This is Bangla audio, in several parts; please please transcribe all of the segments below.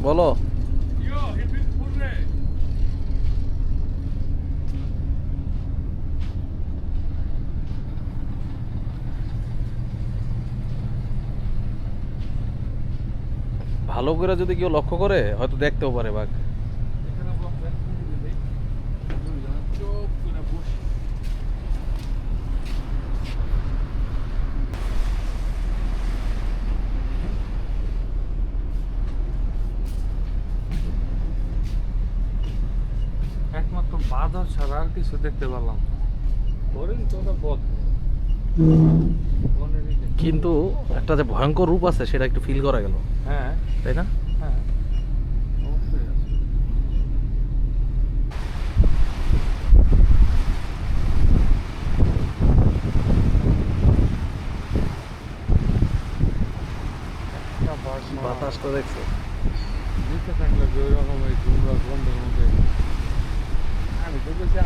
বলো। ভালো করে যদি কেউ লক্ষ্য করে হয়তো দেখতেও পারে বাঘ। একমাত্র বাঁদর ছাড়া আর কিছু দেখতে পেলাম না। হরিণ তো ওটা বদ্ধ বনেরই জিনিস। কিন্তু একটা যে ভয়ঙ্কর রূপ আছে সেটা একটু ফিল করা গেল, হ্যাঁ, তাই না? হ্যাঁ, অবশ্যই আছে। একটা বাঘ মারা বাতাসটা দেখছো? নিচে থাকলে যে ওই রকম এই গুমরা গন্ধের মধ্যে আমি তো বলছি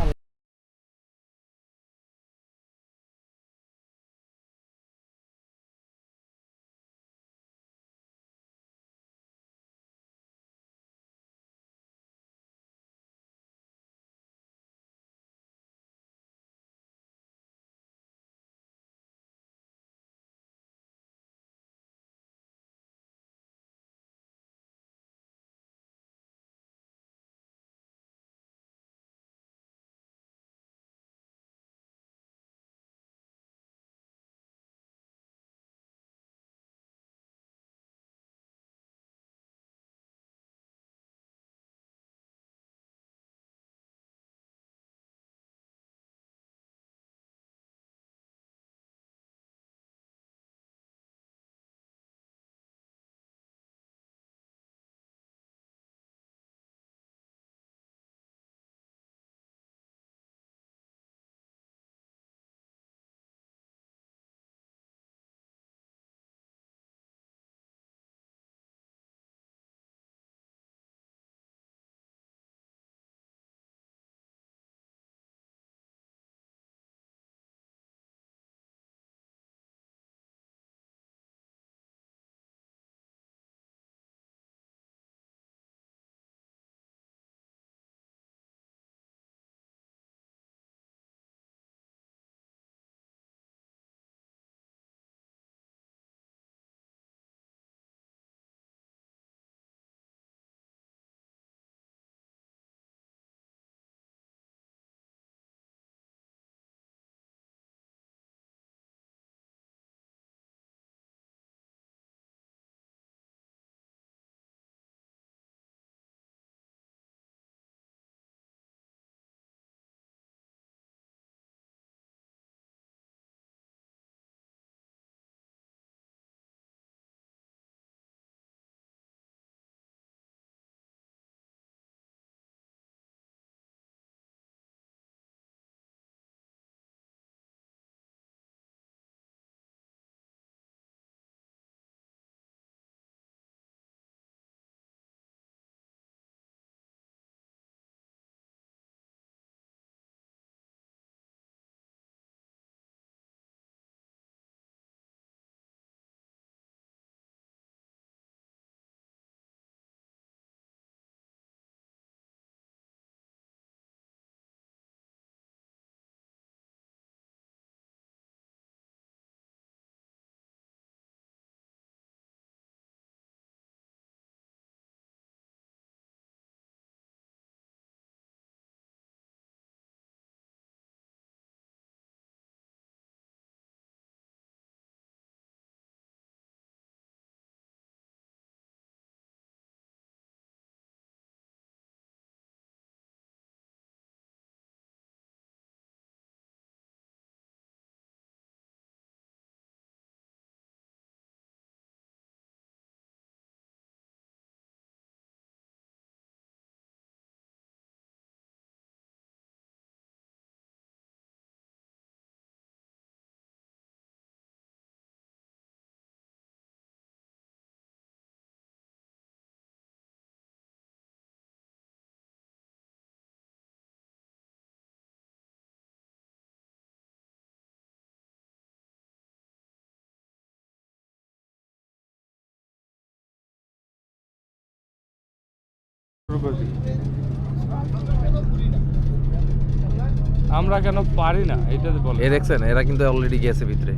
আমরা কেন পারি না এটা বল। এ দেখছেন এরা কিন্তু অলরেডি গেছে ভিতরে।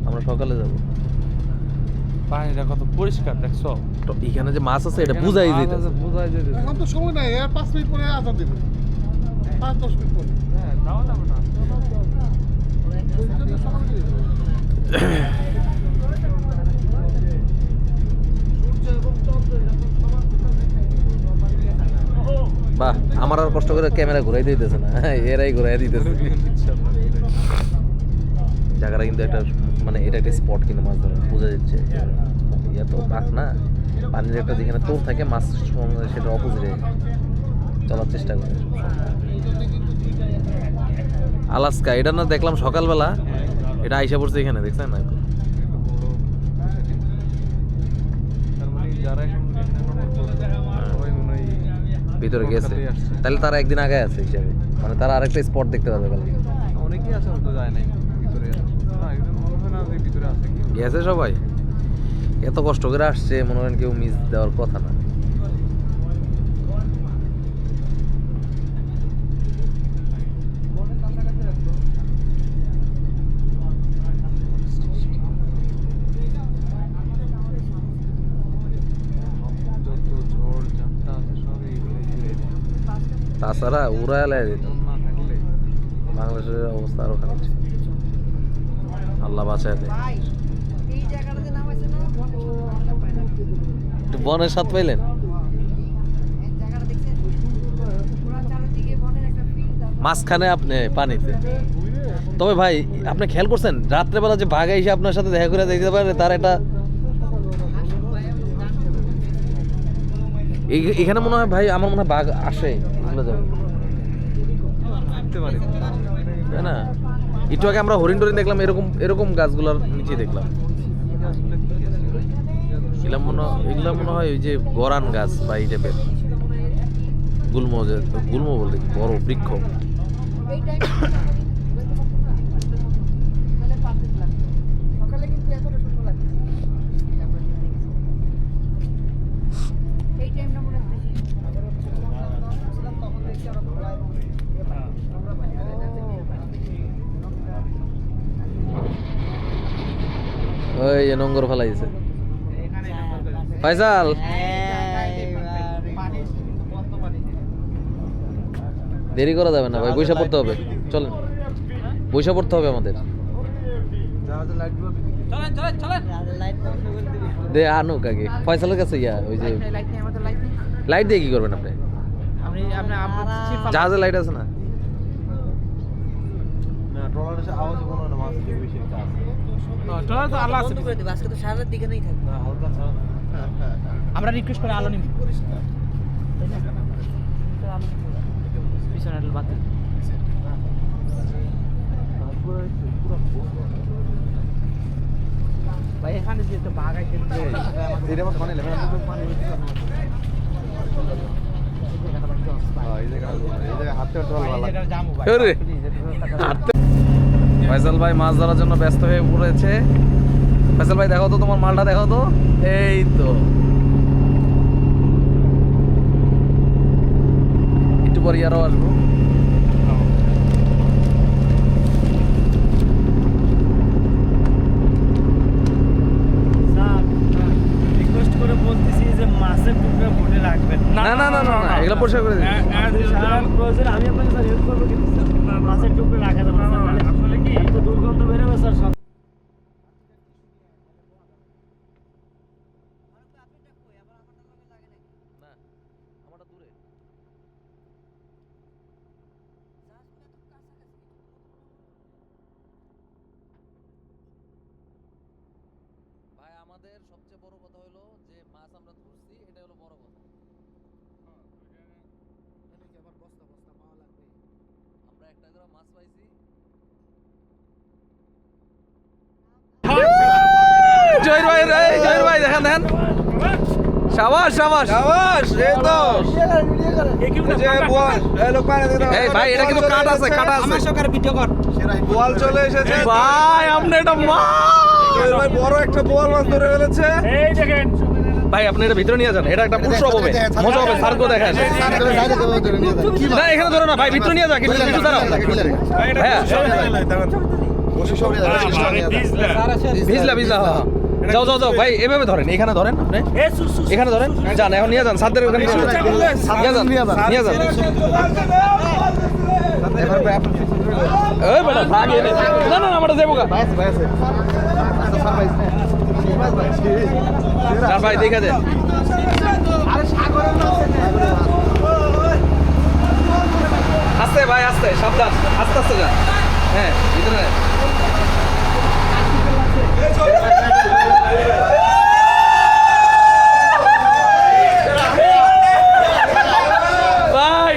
আমরা সকালে যাব। পানিটা কত পরিষ্কার দেখছো। তো এখানে যে মাছ আছে এটা বুঝাই যাইতেছে। বুঝাই যাইতেছে। এখন তো সময় নাই, আর 5 মিনিট পরে আজান দেবে, 5-10 মিনিট পরে। হ্যাঁ যাওয়া যাবে না। সকালে দিয়ে দেবে। বাহ, আমার আর কষ্ট করে ক্যামেরা ঘুরাই দিতেছে না, এরাই ঘুরাই দিতেছে। জায়গাটা কিন্তু একটা মানে এটা একটা স্পট কিন্তু মাছ ধরা বোঝা যাচ্ছে। ইয়া তো বাঘ না, পানির একটা যেখানে তোর থাকে মাছ সেটা অপোজিটে চলার চেষ্টা করে। আলাস্কা এটা না দেখলাম সকালবেলা, এটা আইসা পড়ছে এখানে, দেখছেন না? ভিতরে গেছে তাহলে তারা একদিন আগে আছে হিসাবে, মানে তারা আরেকটা স্পট দেখতে পাবে কালকে। অনেকেই আছে হয়তো যায় নাই ভিতরে। না একদম মনে হয় না যে ভিতরে আছে কি। গেছে সবাই, এত কষ্ট করে আসছে, মনে হয় কেউ মিস দেওয়ার কথা না। যত ঝড় ঝাপটা আছে সব এইগুলো ঘিরে দেয়। তাছাড়া উড়াইলে দিত না থাকলে বাংলাদেশের অবস্থা আরো খারাপ ছিল। আল্লাহ বাঁচায় দেয়। এই জায়গাটা যে নাম আছে না, একটু বনের স্বাদ পাইলেন? এই জায়গাটা দেখছেন পুরো চারদিকে বনের একটা ফিল্ড। মাঝখানে আপনি পানিতে। তবে ভাই আপনি খেয়াল করছেন রাত্রেবেলা যে বাঘ এসে আপনার সাথে দেখা করে দিতে পারে, তার একটা এখানে মনে হয় ভাই, আমার মনে হয় বাঘ আসে এগুলো যাবে থাকতে পারে। তাই না? একটু আগে আমরা হরিণ টরিণ দেখলাম, এরকম এরকম গাছগুলোর নিচে দেখলাম। এগুলা মনে হয় ওই যে গরান গাছ বা এই টাইপের গুল্ম, গুল্ম বলতে কি বড় বৃক্ষ। এই টাইম তাহলে পারফেক্ট লাগবে। সকালে কিন্তু এতটা সুন্দর লাগছে। এই টাইমটা মনে হচ্ছে তখন দেখছি আমরা খোলা এবং আমরা পানি ওই যে নোংর ফেলাইছে ফয়সাল। দেরি করা যাবে না ভাই, বৈশা পড়তে হবে, চলেন বৈশা পড়তে হবে আমাদের। দে আনুক আগে ফয়সালের কাছে ইয়া ওই যে লাইট নেই, আমাদের লাইট নেই। লাইট দিয়ে কি করবেন আপনি? আপনি জাহাজের লাইট আছে না? বন্ধ করে দেব, আজকে তো সারার দিকে নেই থাকবে। আমরা রিকোয়েস্ট করে আলো নিব তাই না? পিছনে একটা বাতি। ভাই এখানে যে একটা বাঘ আছে এটা আমার পানি লেভেল পানি আরে, ফয়সাল ভাই মাছ ধরার জন্য ব্যস্ত হয়ে পড়েছে। ফয়সাল ভাই দেখো তো তোমার মালটা, দেখো তো। এই তো একটু পরে আরো আসবো। রিকোয়েস্ট করে বলতেছি যে মাছের টুকরা ভুলে রাখবেন না না না না না, এগুলো পরিষ্কার করে দিচ্ছি। প্রয়োজন আমি আপনাকে স্যার হেল্প করবো, কিন্তু মাছের টুকরা রাখা যাবে না। আসলে কি এত দুর্গন্ধ বেরোবে স্যার। না, আমারটা দূরে। ভাই আমাদের সবচেয়ে বড় কথা হলো যে মাছ আমরা ধরছি, এটা হলো বড় কথা। আমরা একটা করে মাছ পাইছি। জয়ের ভাই রে, জয়ের ভাই দেখেন দেখেন, শাবাশ শাবাশ শাবাশ, এই তো যে বল এই লোক পানি দিতে এই ভাই এটা কিন্তু কাটা আছে, কাটা আছে। আমার সরকার ভিডিও কর। বল চলে এসেছে ভাই আপনি এটা মাছ ভাই, বড় একটা বল মাছ ধরে ফেলেছে। এই দেখেন ভাই আপনি এটা ভিতরে নিয়ে যান, এটা একটা উৎসব হবে, মজা হবে, স্যারকে দেখেন। না এখানে ধরো না ভাই, ভিতরে নিয়ে যান, একটু দাঁড়াও। হ্যাঁ ভিজলা ভিজলা, হ্যাঁ যাও যাও যাও ভাই, এভাবে ধরেন, এখানে ধরেন আপনি, এখানে ধরেন, যান এখন নিয়ে যান, সাদের ওখানে নিয়ে যান, নিয়ে যান। এই বেটা ভাগ এনে, না না আমরা যাবো গা ভাই, দেখা যায় আস্তে ভাই, আস্তে সাবধান, আস্তে আস্তে যান। হ্যাঁ ভিতরে ভাই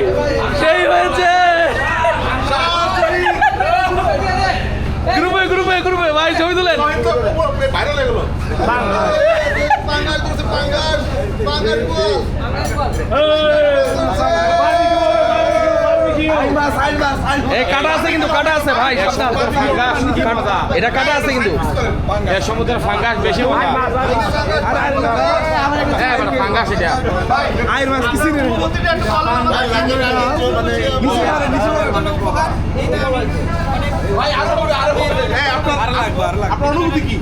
সেই হয়েছে, গ্রুপে গ্রুপে গ্রুপে ভাই ছবি তুলেন। ভাইরাল হয়ে গেল পাঙ্গাস করছে, পাঙ্গাস এই কাটা আছে কিন্তু, কাটা আছে ভাই, সাবধান, এটা কাটা আছে কিন্তু, সমুদ্রের ফাঙ্গাস বেশি হয় না। হ্যাঁ মানে ফাঙ্গাস এটা আইর মাছ কিছু নেই আপনার অনুভূতি কি?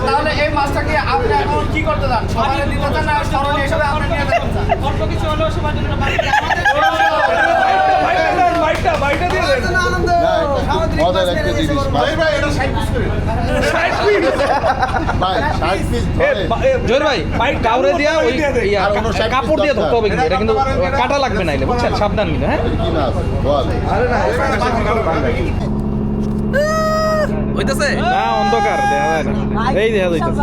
তাহলে এই মাছটাকে আপনি এখন কি করতে চান? সবাই দিতে চান না সরল হিসেবে আপনি নিয়ে যাবেন? অল্প কিছু হলেও সবার জন্য মজার একটা জিনিস ভাই, এটা 60 পিস করে 60 পিস ভাই, 60 পিস জোর ভাই কাউরে দিয়া ওই কাপড় দিয়ে ধরতে হবে, কিন্তু এটা কিন্তু কাটা লাগবে না, এলে বুঝছেন, সাবধান কিন্তু। হ্যাঁ কি মাছ বল? হইতাছে না অন্ধকার দেখা যায় না, এই দেখা যাইতেছে।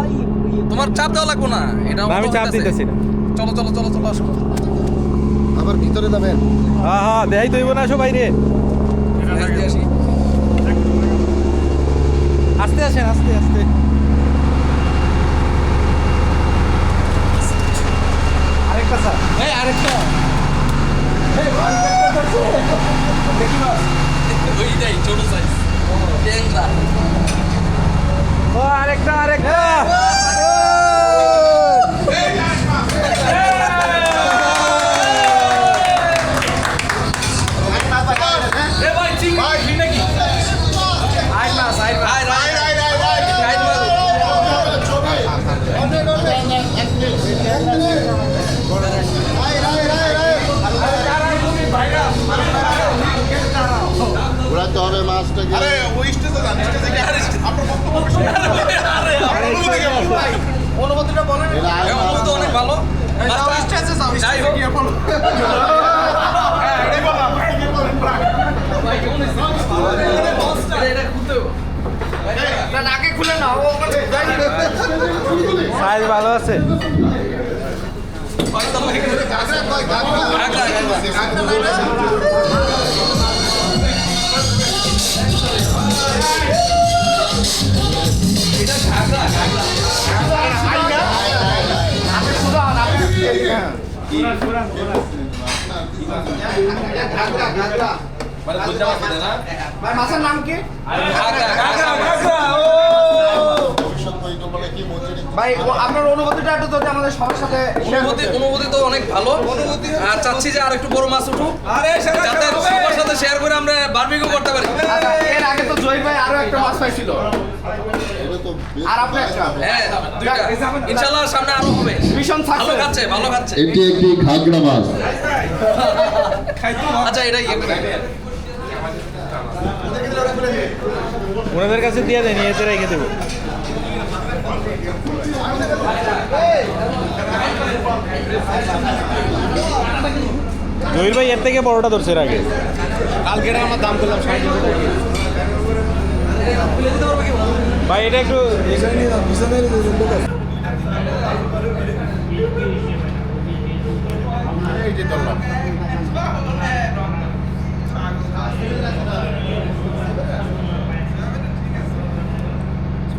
তোমার চাপ দেওয়া লাগবো না, এটা আমি চাপ দিতেছি না। চলো চলো চলো চলো আসো, আবার ভিতরে যাবেন? হ্যাঁ হ্যাঁ দেখাই তৈব না, আসো বাইরে আসি। আস্তে আসেন, আস্তে আস্তে। আরেকটা স্যার, এই আরেকটা ওইটাই ছোট সাইজ ট্যাংরা। ও আরেকটা আরেকটা। ঘোরাতে হবে মাছটাকে। আরে ওই স্টেজে যান, স্টেজে গিয়ে আপনার বক্তব্য অনুভূতিটা বলেন। অনুভূতি অনেক ভালো, স্টেজে যাও, স্টেজে গিয়ে বলো। নাকে খুলে না, ও সাইজ ভালো আছে। ভাই মাছের নাম কি? ভাই আপনার অনুভূতিটা একটু যদি আমাদের সবার সাথে অনুভূতি তো অনেক ভালো, আর চাচ্ছি যে আর একটু বড় মাছ উঠুক, যাতে সবার সাথে শেয়ার করে আমরা বারবিকিউ করতে পারি। এর আগে তো জয় ভাই আরো একটা মাছ পাইছিল, আর আপনি একটা। হ্যাঁ দুইটা ইনশাআল্লাহ সামনে আরো হবে। ভীষণ ভালো খাচ্ছে, ভালো খাচ্ছে। এটি একটি ঘাগড়া মাছ। আচ্ছা এটাই ওনাদের কাছে দিয়ে দেন, এতে রেখে দেবো। জহির ভাই এর থেকে বড়টা ধরছে এর আগে, কালকে আমার দাম করলাম 60 টাকা। ভাই এটা একটু এই যে ধরলাম।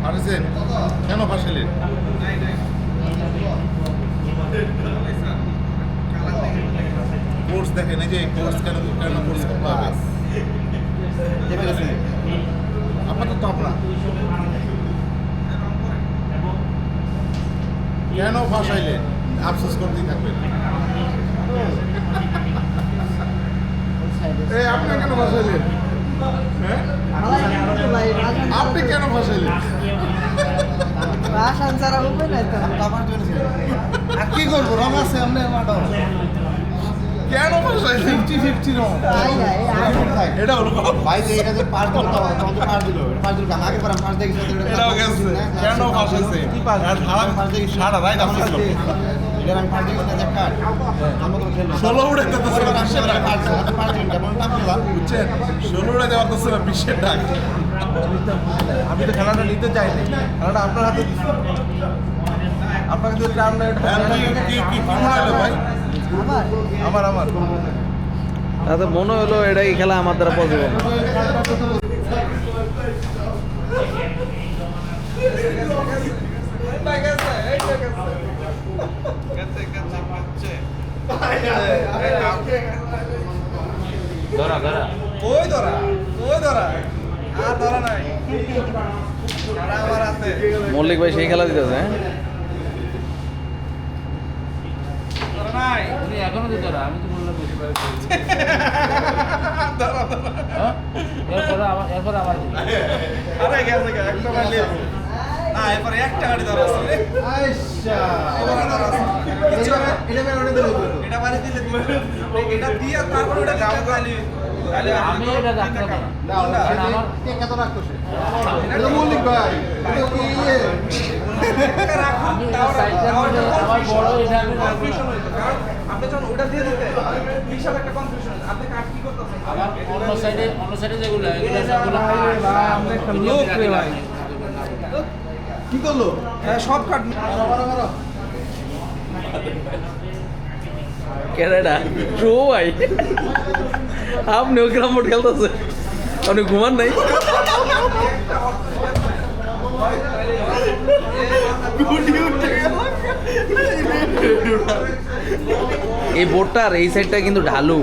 ফারছেন কেন ফাঁসিলেন? কোর্স দেখেন, এই যে কোর্স কেন কেন কোর্স করতে হবে? আপাতত আমরা কেন ফাঁসাইলেন? আফসোস করতেই থাকবেন। এই আপনি কেন ফাঁসাইলেন? হ্যাঁ? আপনি কেন ফাঁসাইলেন? আর কি করবো রং আছে আপনি কেন ফাঁসাইলেন? 50-50 রং এটা হলো ভাই যে এটা যে পাঁচ দিল তখন তো পাঁচ দিল পাঁচ দিল আগে পরে পাঁচ দেখি এটাও গেছে। কেন ফাঁসাইছে? কি পাঁচ পাঁচ দেখি সারা রাত আফসোস করতে। এটা আমি পাঁচ দেখি না যে কাট আমরা তো খেলবো 16 উড়ে দিতেছে না, 20 টাকা। পাঁচ দিন কেমন টাকা দিলাম বুঝছেন? 16 উড়ে দেওয়া তো ছিল 20 টাকা। আমি তো খেলাটা নিতে চাইনি খেলাটা আপনার হাতে দিচ্ছি আপনাকে যদি টার্ম না কি মনে হলো ভাই? আমার তাতে মনে হলো এটাই খেলা আমার দ্বারা পসিবল। মল্লিক ভাই সেই খেলা দিতেছে, হ্যাঁ? এখনো তো তোরা আমি তো বললাম এরপরে আবার আমি এটা রাখতে পারি না আমার কত রাখতো সে এটা মল্লিক ভাই এটা কি ইয়ে আমি এটা সাইডের মধ্যে আমার বড় এটা আমি রাখবো না। আপনি যখন ওটা দিয়ে দিতে বিশাল একটা কনফিউশন আপনি কাট কি করতেছেন আবার অন্য সাইডে যেগুলো এগুলো সবগুলো লোক রে ভাই। কি করলো সব কাট কেডা ট্রু ভাই, আপনি ও গ্রাম বোর্ড খেলতেছে, আপনি ঘুমান নাই? এই বোর্ডটার এই সাইডটা কিন্তু ঢালু।